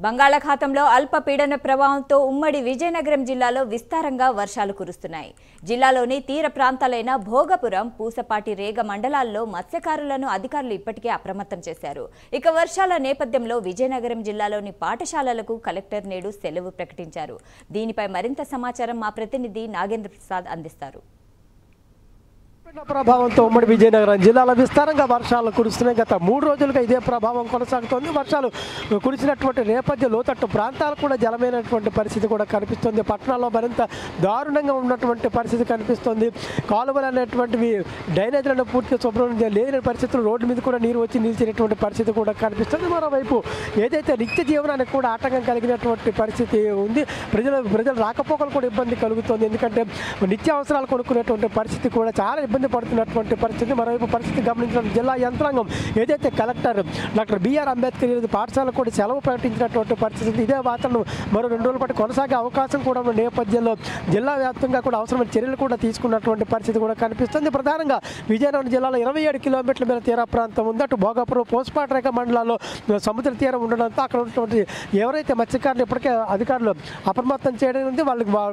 బంగాళాఖాతంలో అల్పపీడన ప్రభావంతో ఉమ్మడి విజయనగరం జిల్లాలో విస్తారంగా వర్షాలు కురుస్తున్నాయి. జిల్లాలోని తీర ప్రాంతాలైన భోగపురం, పూసపాటి, రేగ మండలాల్లో మత్స్యకారులను అధికారులు ఇప్పటికే అప్రమత్తం చేశారు. ఇక వర్షాల నేపథ్యంలో విజయనగరం జిల్లాలోని పాఠశాలలకు కలెక్టర్ నేడు సెలవు ప్రకటించారు. దీనిపై మరింత సమాచారం మా ప్రతినిధి నాగేంద్ర ప్రసాద్ అందిస్తారు. ప్రభావంతో ఉమ్మడి విజయనగరం జిల్లాలో విస్తారంగా వర్షాలు కురుస్తున్నాయి. గత 3 రోజులుగా ఇదే ప్రభావం కొనసాగుతోంది. వర్షాలు కురిసినటువంటి నేపథ్యం లోతట్టు ప్రాంతాలు కూడా జలమైనటువంటి పరిస్థితి కూడా కనిపిస్తుంది. పట్టణాల్లో మరింత దారుణంగా ఉన్నటువంటి పరిస్థితి కనిపిస్తుంది. కాలువలు అనేటువంటివి డ్రైనేజీలను పూర్తిగా శుభ్రం లేని పరిస్థితులు, రోడ్డు మీద కూడా నీరు వచ్చి నిలిచినటువంటి పరిస్థితి కూడా కనిపిస్తుంది. మరోవైపు ఏదైతే నిత్య జీవనానికి కూడా ఆటంకం కలిగినటువంటి పరిస్థితి ఉంది. ప్రజల రాకపోకలు కూడా ఇబ్బంది కలుగుతుంది. ఎందుకంటే నిత్యావసరాలు కొనుక్కునేటువంటి పరిస్థితి కూడా చాలా ఇబ్బంది పడుతున్నటువంటి పరిస్థితి. మరోవైపు పరిస్థితి గమనించిన జిల్లా యంత్రాంగం ఏదైతే కలెక్టర్ డాక్టర్ బిఆర్ అంబేద్కర్ పాఠశాలకు కూడా సెలవు ప్రకటించినటువంటి పరిస్థితి. ఇదే వాతావరణం మరో 2 రోజుల పాటు కొనసాగే అవకాశం కూడా ఉన్న నేపథ్యంలో జిల్లా వ్యాప్తంగా కూడా అవసరమైన చర్యలు కూడా తీసుకున్నటువంటి పరిస్థితి కూడా కనిపిస్తుంది. ప్రధానంగా విజయనగరం జిల్లాలో 27 కిలోమీటర్ల మేర తీర ప్రాంతం ఉంది. అటు భోగాపురం, పూసపాటి, రేగ మండలాల్లో సముద్ర తీరం ఉండడంతో అక్కడ ఉన్నటువంటి ఎవరైతే మత్స్యకారులు ఇప్పటికే అధికారులు అప్రమత్తం చేయడం ఉంది.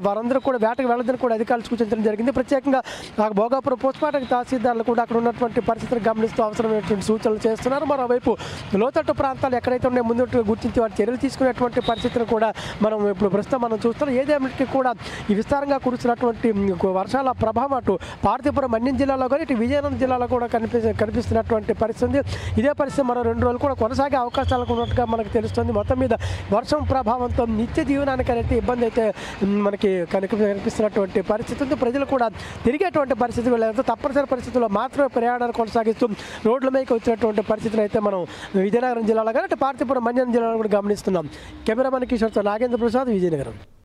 వారందరూ కూడా వేటకు వెళ్ళదని కూడా అధికారులు సూచించడం జరిగింది. ప్రత్యేకంగా భోగాపురం, పూసపాటి తహసీల్దార్లు కూడా అక్కడ ఉన్నటువంటి పరిస్థితులు గమనిస్తూ అవసరమైనటువంటి సూచనలు చేస్తున్నారు. మరోవైపు లోతట్టు ప్రాంతాలు ఎక్కడైతే ఉన్నాయో ముందు గుర్తించి వాటి చర్యలు తీసుకునేటువంటి పరిస్థితులు కూడా ఇప్పుడు ప్రస్తుతం చూస్తున్నాం. ఏదేమిటికి కూడా ఈ విస్తారంగా కురుస్తున్నటువంటి వర్షాల ప్రభావం అటు పార్వతీపురం, మన్యం జిల్లాలో కానీ ఇటు విజయనగరం జిల్లాలో కూడా కనిపిస్తున్నటువంటి పరిస్థితి. ఇదే పరిస్థితి మరో 2 రోజులు కూడా కొనసాగే అవకాశాలకు ఉన్నట్టుగా మనకు తెలుస్తుంది. మొత్తం మీద వర్షం ప్రభావంతో నిత్య జీవనానికి అయితే ఇబ్బంది అయితే మనకి కనిపిస్తున్నటువంటి పరిస్థితి ఉంది. ప్రజలు కూడా తిరిగేటువంటి పరిస్థితి తప్పనిసరి పరిస్థితుల్లో మాత్రమే ప్రయాణాలు కొనసాగిస్తూ రోడ్ల మీదకి వచ్చినటువంటి పరిస్థితులు అయితే మనం విజయనగరం జిల్లాలో కానీ పార్వతీపురం, మన్యం జిల్లాలో కూడా గమనిస్తున్నాం. కెమెరామెన్ కిషోర్తో నాగేంద్ర ప్రసాద్, విజయనగరం.